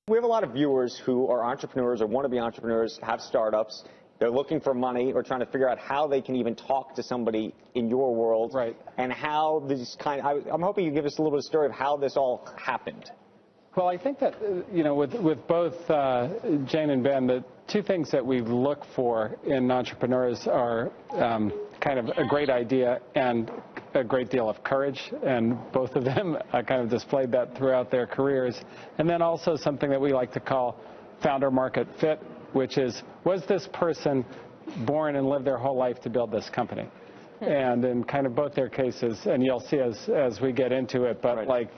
We have a lot of viewers who are entrepreneurs or want to be entrepreneurs, have startups. They're looking for money or trying to figure out how they can even talk to somebody in your world. Right. And how this I'm hoping you give us a little bit of story of how this all happened. Well, I think that, with both Jane and Ben, the two things that we look for in entrepreneurs are kind of a great idea and a great deal of courage, and both of them kind of displayed that throughout their careers. And then also something that we like to call founder market fit, which is, was this person born and lived their whole life to build this company? And in kind of both their cases, and you'll see as we get into it, but right.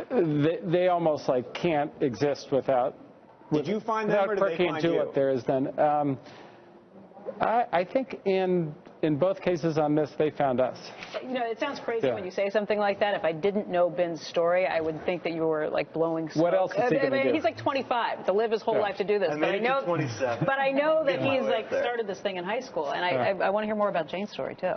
They almost can't exist without. Did you find them, or did they find you? What there is then. I think in both cases on this, they found us. It sounds crazy when you say something like that. If I didn't know Ben's story, I would think that you were blowing smoke. What else is he going to do? He's 25 to live his whole life to do this. But I know 27. But I know that he's started this thing in high school, and I want to hear more about Jane's story too.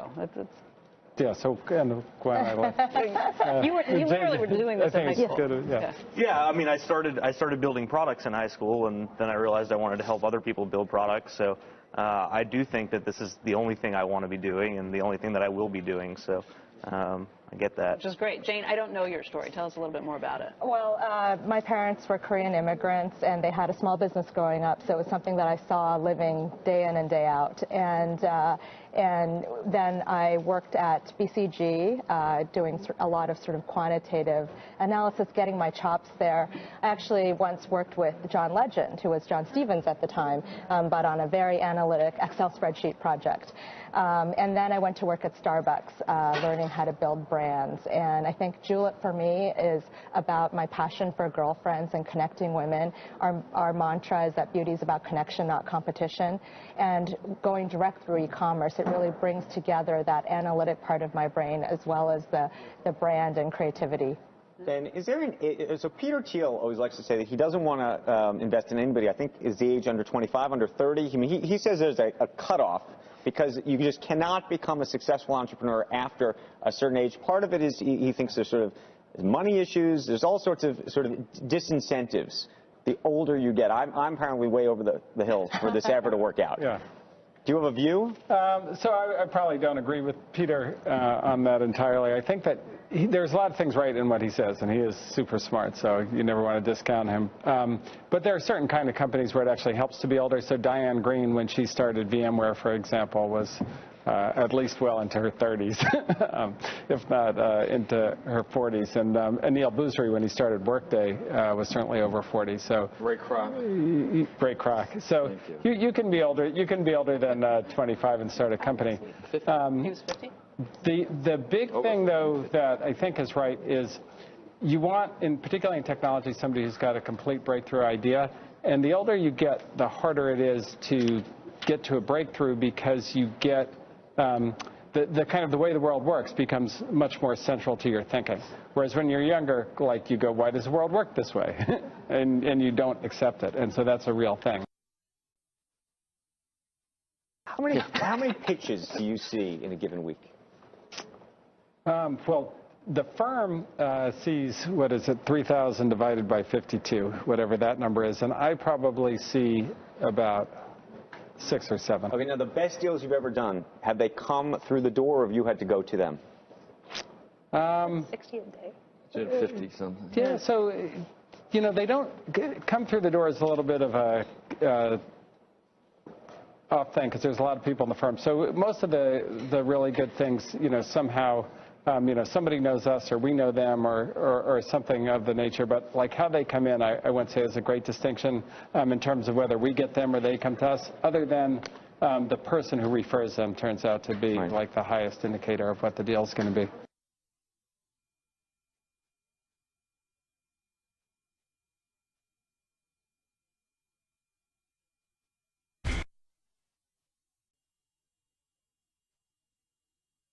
Yeah, so Gwen, I love. You literally were doing this in high school. Yeah, I mean, I started building products in high school, and then I realized I wanted to help other people build products. So I do think that this is the only thing I want to be doing, and the only thing that I will be doing. So I get that. Which is great. Jane, I don't know your story. Tell us a little bit more about it. Well, my parents were Korean immigrants, and they had a small business growing up, so it was something that I saw living day in and day out. And then I worked at BCG, doing a lot of sort of quantitative analysis, getting my chops there. I actually once worked with John Legend, who was John Stevens at the time, but on a very analytic Excel spreadsheet project. And then I went to work at Starbucks, learning how to build brands. And I think Julep for me is about my passion for girlfriends and connecting women. Our mantra is that beauty is about connection, not competition. And going direct through e-commerce, it really brings together that analytic part of my brain as well as the brand and creativity. Then is there so Peter Thiel always likes to say that he doesn't want to invest in anybody. I think is the age under 25, under 30. I mean, he says there's a cutoff because you just cannot become a successful entrepreneur after a certain age. Part of it is he thinks there's sort of money issues. There's all sorts of sort of disincentives. The older you get, I'm apparently way over the hill for this ever to work out. Yeah. Do you have a view? So I probably don't agree with Peter on that entirely. I think that there's a lot of things right in what he says, and he is super smart, so you never want to discount him. But there are certain kind of companies where it actually helps to be older. So Diane Green, when she started VMware, for example, was at least well into her 30s, if not into her 40s. And Anil Boozary, when he started Workday, was certainly over 40. So Ray Kroc. Ray Kroc. So you can be older. You can be older than 25 and start a company. He was 50. The big thing, though, that I think is right is you want, particularly in technology, somebody who's got a complete breakthrough idea. And the older you get, the harder it is to get to a breakthrough because you get the kind of the way the world works becomes much more central to your thinking. Whereas when you're younger, you go, why does the world work this way? and you don't accept it. And so that's a real thing. How many pitches do you see in a given week? Well, the firm sees, 3,000 divided by 52, whatever that number is, and I probably see about 6 or 7. Okay, now the best deals you've ever done, have they come through the door or have you had to go to them? 60 a day. 50 something. Yeah, so, they don't come through the door as a little bit of a off thing because there's a lot of people in the firm. So most of the really good things, somehow, somebody knows us or we know them or something of the nature. But how they come in, I wouldn't say is a great distinction in terms of whether we get them or they come to us, other than the person who refers them turns out to be the highest indicator of what the deal is going to be.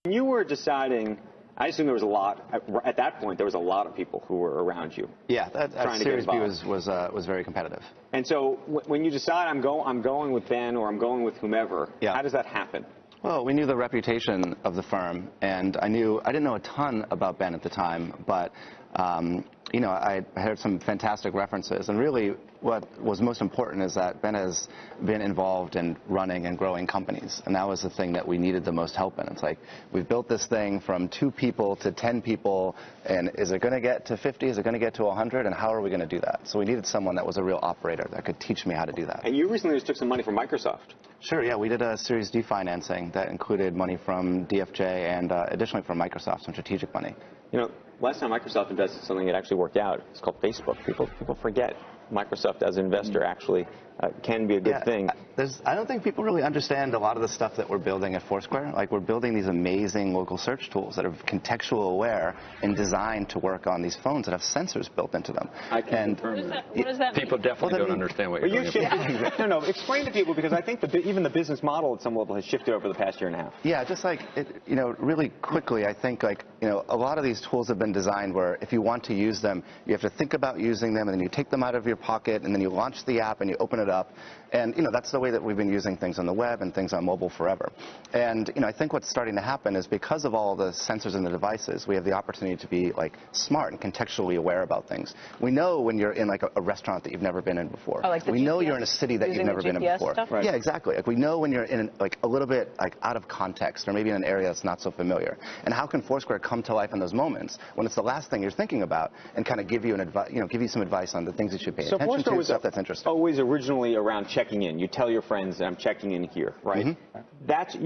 When you were deciding, I assume there was a lot, at that point, there was a lot of people who were around you. Yeah, that Series B was very competitive. And so when you decide I'm going with Ben or I'm going with whomever, how does that happen? Well, we knew the reputation of the firm, and I didn't know a ton about Ben at the time, but you know, I heard some fantastic references, and really what was most important is that Ben has been involved in running and growing companies, and that was the thing that we needed the most help in. It's like, we've built this thing from 2 people to 10 people, and is it going to get to 50? Is it going to get to 100? And how are we going to do that? So we needed someone that was a real operator that could teach me how to do that. And you recently just took some money from Microsoft. Sure, yeah, we did a Series D financing that included money from DFJ and additionally from Microsoft, some strategic money. You know, last time Microsoft invested in something that actually worked out, it's called Facebook. People forget Microsoft as an investor actually can be a good thing. I don't think people really understand a lot of the stuff that we're building at Foursquare. Like, we're building these amazing local search tools that are contextual aware and designed to work on these phones that have sensors built into them. I can confirm that. What does that mean? People definitely don't understand what you're talking about. No, explain to people, because I think even the business model at some level has shifted over the past year and a half. Yeah, just like, you know, really quickly, I think, like, you know, a lot of these tools have been designed where if you want to use them, you have to think about using them, and then you take them out of your pocket, and then you launch the app, and you open it up. And, you know, that's the way that we've been using things on the web and things on mobile forever. And, you know, I think what's starting to happen is because of all the sensors in the devices, we have the opportunity to be, like, smart and contextually aware about things. We know when you're in, like, a restaurant that you've never been in before. Oh, like we know you're in a city that you've never been in before. Right. Yeah, exactly. Like, we know when you're in, like, a little bit, like, out of context or maybe in an area that's not so familiar. And how can Foursquare come to life in those moments when it's the last thing you're thinking about and kind of give you give you some advice on the things you should pay attention to, stuff that's interesting. Always originally around checking in. You tell your friends that I'm checking in here, right? Mm-hmm. That's I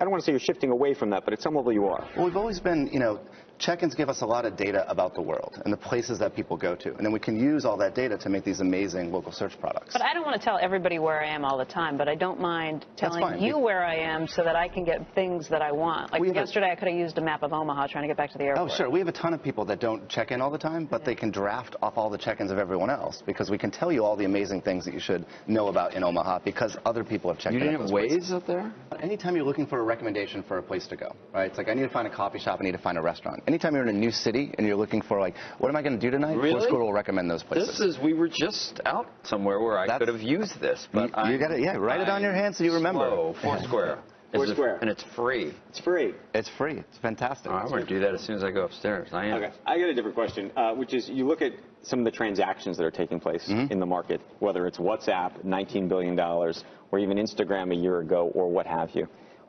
don't want to say you're shifting away from that, but at some level you are. Well, we've always been, you know, check-ins give us a lot of data about the world and the places that people go to, and then we can use all that data to make these amazing local search products. But I don't want to tell everybody where I am all the time, but I don't mind telling you where I am so that I can get things that I want. Like yesterday, I could have used a map of Omaha trying to get back to the airport. Oh, sure. We have a ton of people that don't check in all the time, but they can draft off all the check-ins of everyone else, because we can tell you all the amazing things that you should know about in Omaha because other people have checked in. You didn't have Waze up there? Anytime you're looking for a recommendation for a place to go, right? It's like, I need to find a coffee shop, I need to find a restaurant. Anytime you're in a new city and you're looking for, like, what am I going to do tonight? Really? Foursquare will recommend those places. We were just out somewhere where I could have used this, but you got to, write it on your hand so you remember. Foursquare. Foursquare. And it's free. It's free. It's free. It's fantastic. I'm going to do that as soon as I go upstairs. I am. Okay. I got a different question, which is, you look at some of the transactions that are taking place in the market, whether it's WhatsApp, $19 billion, or even Instagram a year ago, or what have you.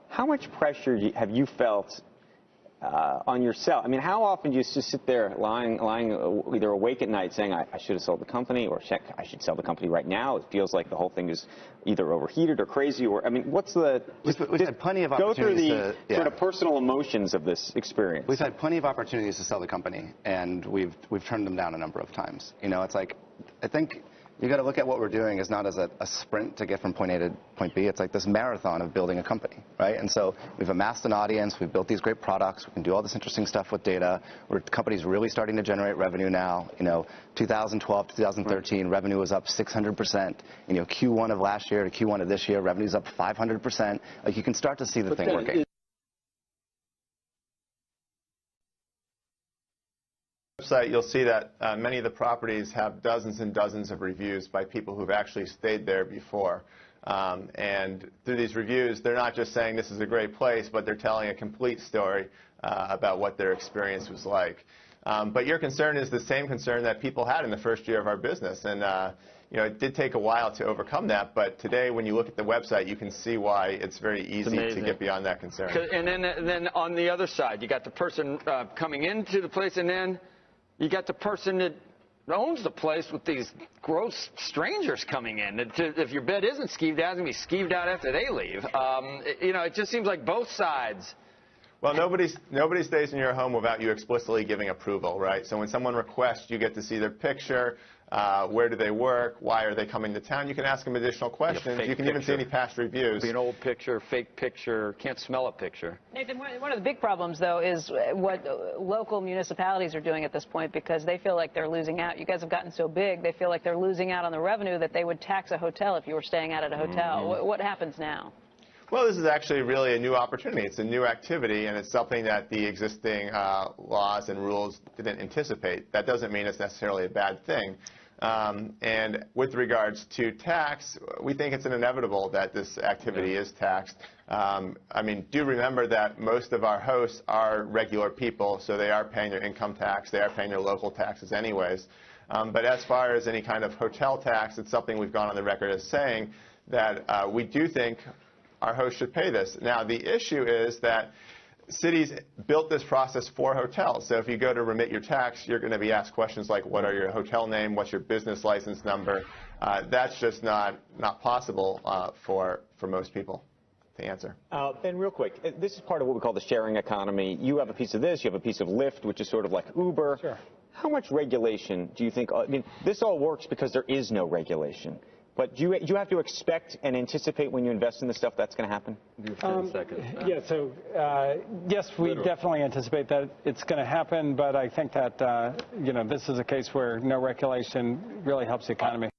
How much pressure have you felt on yourself? I mean, how often do you just sit there lying either awake at night saying, I should have sold the company, or I should sell the company right now? It feels like the whole thing is either overheated or crazy, or, I mean, what's the... We've had plenty of opportunities. Go through the sort of personal emotions of this experience. We've had plenty of opportunities to sell the company, and we've turned them down a number of times. You know, it's like, I think you got to look at what we're doing as not as a sprint to get from point A to point B. It's like this marathon of building a company, right? And so we've amassed an audience. We've built these great products. We can do all this interesting stuff with data. The company's really starting to generate revenue now. You know, 2012 to 2013, revenue was up 600%. You know, Q1 of last year to Q1 of this year, revenue's up 500%. Like, you can start to see the thing working. Website, you'll see that many of the properties have dozens and dozens of reviews by people who've actually stayed there before. And through these reviews, they're not just saying this is a great place, but they're telling a complete story about what their experience was like. But your concern is the same concern that people had in the first year of our business. And you know, it did take a while to overcome that, but today when you look at the website, you can see why it's very easy to get beyond that concern. And then on the other side, you got the person coming into the place, and then you got the person that owns the place with these gross strangers coming in. If your bed isn't skeeved out, it's going to be skeeved out after they leave. You know, it just seems like both sides. Well, nobody stays in your home without you explicitly giving approval, right? So when someone requests, you get to see their picture. Where do they work? Why are they coming to town? You can ask them additional questions. You can even see any past reviews. Be an old picture, fake picture, can't smell a picture. Nathan, one of the big problems, though, is what local municipalities are doing at this point, because they feel like they're losing out. You guys have gotten so big, they feel like they're losing out on the revenue that they would tax a hotel if you were staying out at a hotel. What happens now? Well, this is actually really a new opportunity. It's a new activity, and it's something that the existing laws and rules didn't anticipate. That doesn't mean it's necessarily a bad thing. And with regards to tax, we think it's inevitable that this activity is taxed. I mean, do remember that most of our hosts are regular people, so they are paying their income tax, they are paying their local taxes anyways. But as far as any kind of hotel tax, it's something we've gone on the record as saying that we do think our hosts should pay this. Now, the issue is that cities built this process for hotels. So if you go to remit your tax, you're going to be asked questions like, what are your hotel name, what's your business license number? That's just not possible for most people to answer. Ben, real quick, this is part of what we call the sharing economy. You have a piece of this, you have a piece of Lyft, which is sort of like Uber. Sure. How much regulation do you think, I mean, this all works because there is no regulation. But do you have to expect and anticipate when you invest in this stuff that's going to happen? Yeah, so yes, we definitely anticipate that it's going to happen, but I think that, this is a case where no regulation really helps the economy.